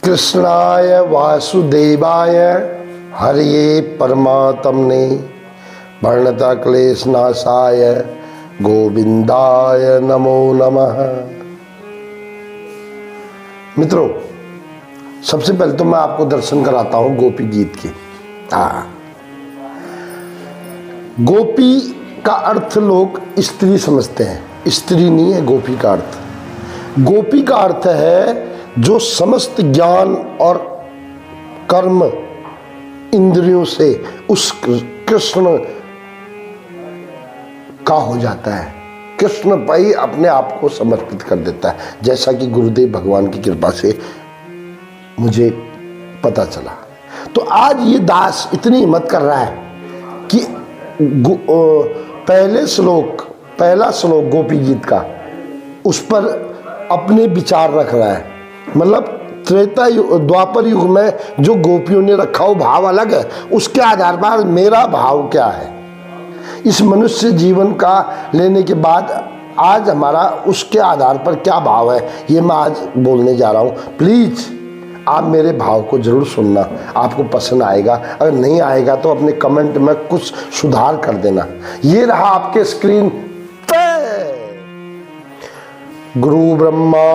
कृष्णाय वासुदेवाय हरिये परमात्मने वर्णता क्लेशनाशाय गोविंदाय नमो नमः। मित्रों, सबसे पहले तो मैं आपको दर्शन कराता हूं गोपी गीत के। गोपी का अर्थ लोग स्त्री समझते हैं, स्त्री नहीं है गोपी का अर्थ। गोपी का अर्थ है जो समस्त ज्ञान और कर्म इंद्रियों से उस कृष्ण का हो जाता है, कृष्ण पर ही अपने आप को समर्पित कर देता है, जैसा कि गुरुदेव भगवान की कृपा से मुझे पता चला। तो आज ये दास इतनी हिम्मत कर रहा है कि पहला श्लोक गोपी गीत का, उस पर अपने विचार रख रहा है। मतलब त्रेता द्वापर युग में जो गोपियों ने रखा वो भाव अलग है, उसके आधार पर मेरा भाव क्या है इस मनुष्य जीवन का लेने के बाद आज हमारा उसके आधार पर क्या भाव है, ये मैं आज बोलने जा रहा हूँ। प्लीज आप मेरे भाव को जरूर सुनना, आपको पसंद आएगा। अगर नहीं आएगा तो अपने कमेंट में कुछ सुधार कर देना। ये रहा आपके स्क्रीन पे। गुरु ब्रह्मा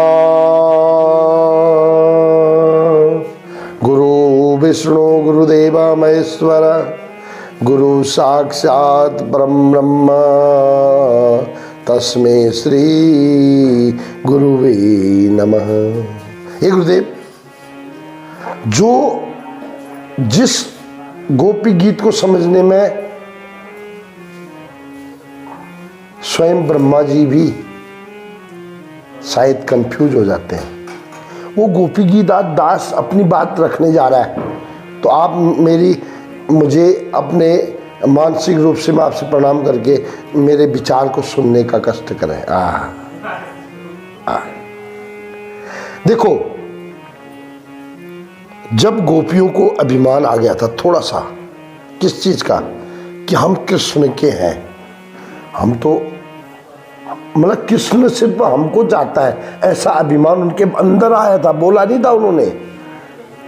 गुरु विष्णु गुरुदेव महेश्वर गुरु साक्षात परम ब्रह्म तस्मै श्री गुरुवे नमः। हे गुरुदेव, जो जिस गोपी गीत को समझने में स्वयं ब्रह्मा जी भी शायद कंफ्यूज हो जाते हैं, वो गोपी गीत आज दास अपनी बात रखने जा रहा है। तो आप मुझे अपने मानसिक रूप से मैं आपसे प्रणाम करके मेरे विचार को सुनने का कष्ट करें। देखो, जब गोपियों को अभिमान आ गया था थोड़ा सा, किस चीज का, कि हम कृष्ण के हैं, हम तो मतलब कृष्ण सिर्फ हमको चाहता है, ऐसा अभिमान उनके अंदर आया था। बोला नहीं था उन्होंने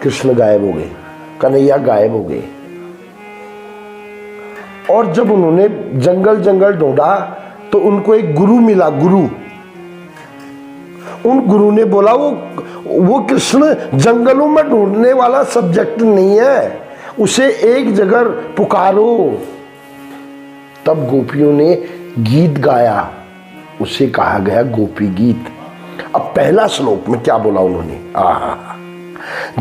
कृष्ण गायब हो गए, कन्हैया गायब हो गए। और जब उन्होंने जंगल जंगल ढूंढा तो उनको एक गुरु मिला। गुरु, उन गुरु ने बोला वो कृष्ण जंगलों में ढूंढने वाला सब्जेक्ट नहीं है, उसे एक जगह पुकारो। तब गोपियों ने गीत गाया, उसे कहा गया गोपी गीत। अब पहला श्लोक में क्या बोला उन्होंने,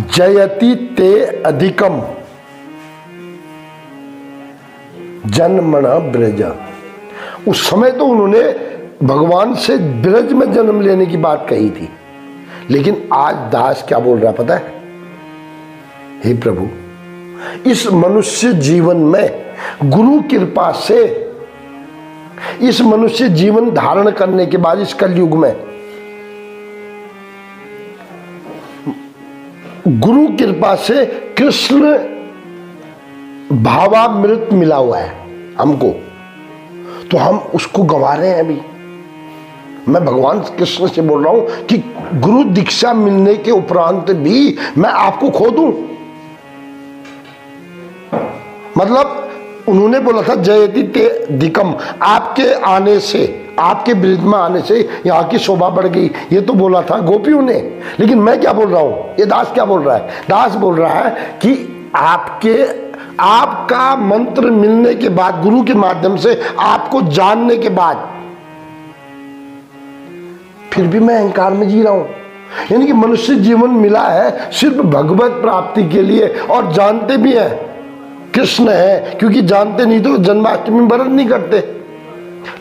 जयति ते अधिकम जन्मना ब्रज। उस समय तो उन्होंने भगवान से ब्रज में जन्म लेने की बात कही थी, लेकिन आज दास क्या बोल रहा पता है, हे प्रभु, इस मनुष्य जीवन में गुरु कृपा से इस मनुष्य जीवन धारण करने के बाद इस कलयुग में गुरु कृपा से कृष्ण भावामृत मिला हुआ है हमको, तो हम उसको गंवा रहे हैं। अभी मैं भगवान कृष्ण से बोल रहा हूं कि गुरु दीक्षा मिलने के उपरांत भी मैं आपको खो दूं। मतलब उन्होंने बोला था जयति ते अधिकम, आपके आने से, आपके ब्रिज में आने से यहाँ की शोभा बढ़ गई, ये तो बोला था गोपियों ने। लेकिन मैं क्या बोल रहा हूं, ये दास क्या बोल रहा है, दास बोल रहा है कि आपका मंत्र मिलने के बाद, गुरु के माध्यम से आपको जानने के बाद, फिर भी मैं अहंकार में जी रहा हूं। यानी कि मनुष्य जीवन मिला है सिर्फ भगवत प्राप्ति के लिए, और जानते भी हैं कृष्ण है, क्योंकि जानते नहीं तो जन्माष्टमी व्रत नहीं करते।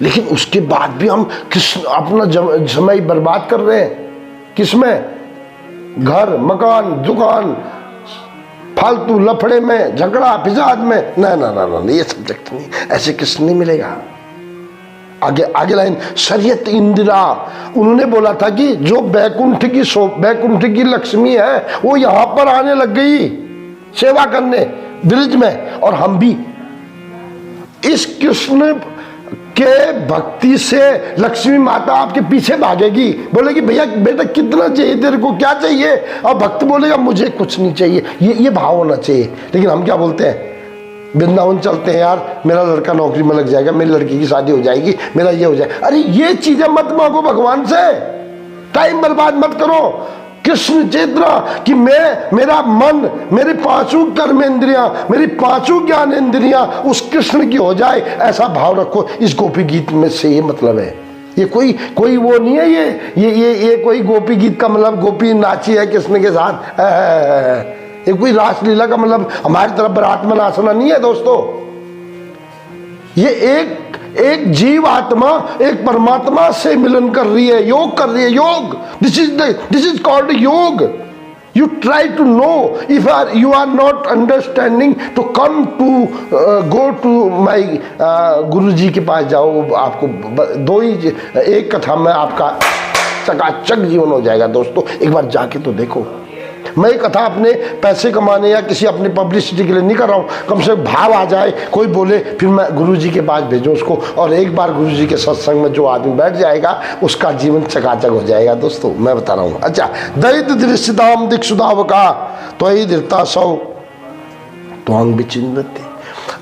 लेकिन उसके बाद भी हम कृष्ण अपना समय बर्बाद कर रहे हैं, किसमें, घर मकान दुकान फालतू लफड़े में, झगड़ा फिसाद में। ना, ये सब्जेक्ट नहीं, ऐसे कृष्ण नहीं मिलेगा। आगे लाइन, शरीयत इंदिरा, उन्होंने बोला था कि जो बैकुंठ की लक्ष्मी है वो यहां पर आने लग गई सेवा करने ब्रिज में, और हम भी इस कृष्ण के भक्ति से लक्ष्मी माता आपके पीछे भागेगी, बोलेगी भैया बेटा कितना चाहिए तेरे को, क्या चाहिए, और भक्त बोलेगा मुझे कुछ नहीं चाहिए। ये भाव होना चाहिए। लेकिन हम क्या बोलते हैं, वृंदावन चलते हैं यार, मेरा लड़का नौकरी में लग जाएगा, मेरी लड़की की शादी हो जाएगी, मेरा ये हो जाएगा। अरे ये चीजें मत मांगो भगवान से, टाइम बर्बाद मत करो। कृष्ण चेतना कि मेरा मन, मेरे पांचों कर्मेंद्रियां, मेरी पांचों ज्ञान इंद्रियां उस कृष्ण की हो जाए, ऐसा भाव रखो। इस गोपी गीत में से ये मतलब है। ये कोई वो नहीं है, ये कोई गोपी गीत का मतलब गोपी नाची है कृष्ण के साथ, ये कोई रासलीला का मतलब हमारी तरफ बारात में नाचना नहीं है दोस्तों। ये एक जीव आत्मा एक परमात्मा से मिलन कर रही है, योग कर रही है। Yoga, this is called yoga. You try to know, if you are not understanding तो come to go to my गुरु जी के पास जाओ। आपको दो ही, एक कथा में आपका चकाचक जीवन हो जाएगा दोस्तों। एक बार जाके तो देखो। मैं ये कथा अपने पैसे कमाने या किसी अपनी पब्लिसिटी के लिए नहीं कर रहा हूँ, कम से कम भाव आ जाए, कोई बोले फिर मैं गुरुजी के पास भेजूँ उसको। और एक बार गुरुजी के सत्संग में जो आदमी बैठ जाएगा उसका जीवन चकाचक हो जाएगा दोस्तों, मैं बता रहा हूँ। अच्छा, दैत दृश्यताम दिक्षुदावका तो ही धीरता सौ तो अंग विचिन्नति।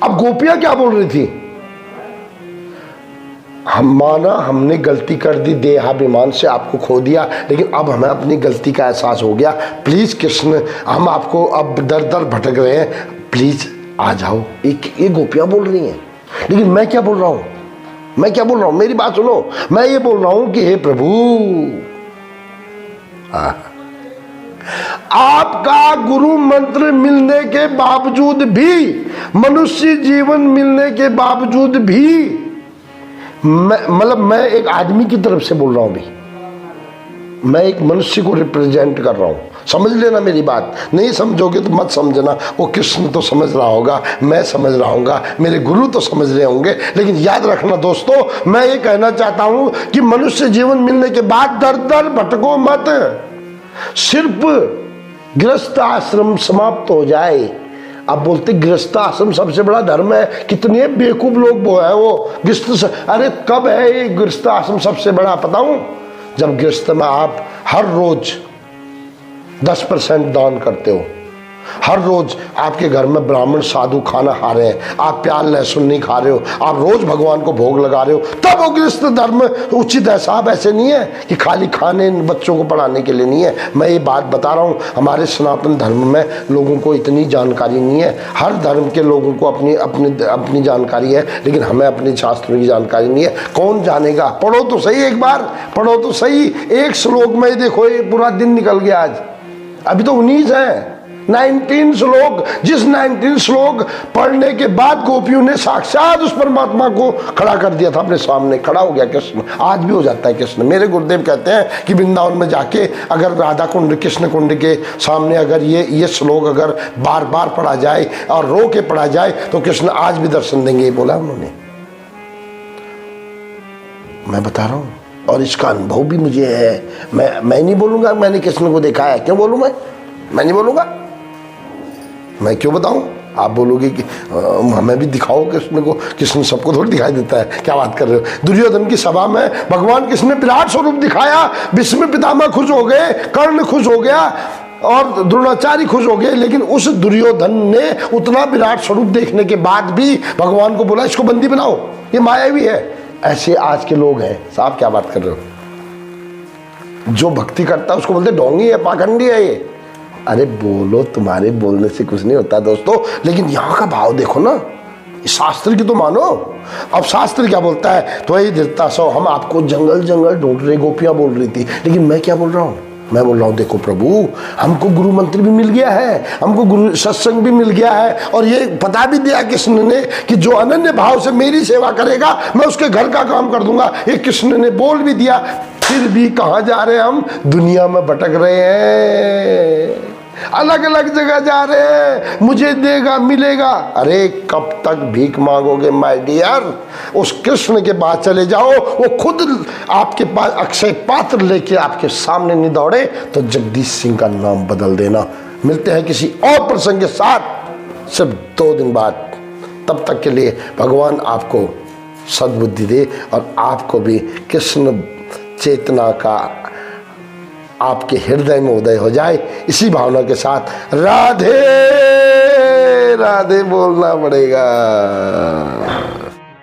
अब गोपियां क्या बोल रही थी, हम माना हमने गलती कर दी, देहाभिमान से आपको खो दिया, लेकिन अब हमें अपनी गलती का एहसास हो गया। प्लीज कृष्ण, हम आपको अब दर दर भटक रहे हैं, प्लीज आ जाओ। ये गोपियां बोल रही हैं। लेकिन मैं क्या बोल रहा हूं, मेरी बात सुनो। मैं ये बोल रहा हूं कि हे प्रभु, आपका गुरु मंत्र मिलने के बावजूद भी, मनुष्य जीवन मिलने के बावजूद भी, मैं एक आदमी की तरफ से बोल रहा हूं भी, मैं एक मनुष्य को रिप्रेजेंट कर रहा हूं। समझ लेना मेरी बात, नहीं समझोगे तो मत समझना। वो कृष्ण तो समझ रहा होगा, मैं समझ रहा हूँगा, मेरे गुरु तो समझ रहे होंगे। लेकिन याद रखना दोस्तों, मैं ये कहना चाहता हूं कि मनुष्य जीवन मिलने के बाद दर दर भटको मत। सिर्फ गृहस्थ आश्रम समाप्त हो जाए। अब बोलते गृहस्थ आश्रम सबसे बड़ा धर्म है, कितने बेवकूफ लोग वो है वो गृहस्थ। अरे कब है ये गृहस्थ आश्रम सबसे बड़ा, बताऊं? जब गृहस्थ में आप हर रोज 10% दान करते हो, हर रोज आपके घर में ब्राह्मण साधु खाना खा रहे हैं, आप प्याज लहसुन नहीं खा रहे हो, आप रोज भगवान को भोग लगा रहे हो, तब वो गृहस्थ धर्म उचित है साहब। ऐसे नहीं है कि खाली खाने बच्चों को पढ़ाने के लिए नहीं है। मैं ये बात बता रहा हूँ, हमारे सनातन धर्म में लोगों को इतनी जानकारी नहीं है। हर धर्म के लोगों को अपनी जानकारी है, लेकिन हमें अपने शास्त्रों की जानकारी नहीं है। कौन जानेगा? पढ़ो तो सही, एक बार पढ़ो तो सही। एक श्लोक में देखो ये पूरा दिन निकल गया आज, अभी तो 19 है। 19 श्लोक, जिस 19 श्लोक पढ़ने के बाद गोपियों ने साक्षात उस परमात्मा को खड़ा कर दिया था अपने सामने। खड़ा हो गया कृष्ण। आज भी हो जाता है कृष्ण। मेरे गुरुदेव कहते हैं कि वृंदावन में जाके अगर राधा कुंड कृष्ण कुंड के सामने अगर ये श्लोक अगर बार बार पढ़ा जाए और रो के पढ़ा जाए तो कृष्ण आज भी दर्शन देंगे, ये बोला उन्होंने। मैं बता रहा हूँ, और इसका अनुभव भी मुझे है। मैं नहीं बोलूंगा मैंने कृष्ण को देखा है, क्यों बोलूँ? मैं नहीं बोलूंगा, मैं क्यों बताऊं? आप बोलोगे कि हमें भी दिखाओ कृष्ण को। कृष्ण सबको थोड़ी दिखाई देता है, क्या बात कर रहे हो? दुर्योधन की सभा में भगवान कृष्ण ने विराट स्वरूप दिखाया, भीष्म पितामह खुश हो गए, कर्ण खुश हो गया और द्रोणाचार्य खुश हो गए। लेकिन उस दुर्योधन ने उतना विराट स्वरूप देखने के बाद भी भगवान को बोला इसको बंदी बनाओ, ये मायावी है। ऐसे आज के लोग हैं साहब, क्या बात कर रहे हो? जो भक्ति करता है उसको बोलते ढोंगी है, पाखंडी है ये। अरे बोलो, तुम्हारे बोलने से कुछ नहीं होता दोस्तों, लेकिन यहाँ का भाव देखो ना। शास्त्र की तो मानो। अब शास्त्र क्या बोलता है? तो यही धीरता सो, हम आपको जंगल जंगल ढूंढ रहे, गोपियां बोल रही थी। लेकिन मैं क्या बोल रहा हूँ? मैं बोल रहा हूँ देखो प्रभु, हमको गुरु मंत्र भी मिल गया है, हमको गुरु सत्संग भी मिल गया है, और ये बता भी दिया कृष्ण ने कि जो अनन्य भाव से मेरी सेवा करेगा मैं उसके घर का काम कर दूंगा। ये कृष्ण ने बोल भी दिया। फिर भी कहाँ जा रहे हैं हम? दुनिया में भटक रहे हैं, अलग अलग जगह जा रहे हैं। मुझे देगा मिलेगा, अरे कब तक भीख मांगोगे माय डियर? उस कृष्ण के पास चले जाओ, वो खुद आपके पास अक्षय पात्र लेके आपके सामने नहीं दौड़े तो जगदीश सिंह का नाम बदल देना। मिलते हैं किसी और प्रसंग के साथ सिर्फ 2 दिन बाद। तब तक के लिए भगवान आपको सद्बुद्धि दे और आपको भी कृष्ण चेतना का आपके हृदय में उदय हो जाए। इसी भावना के साथ राधे राधे बोलना पड़ेगा।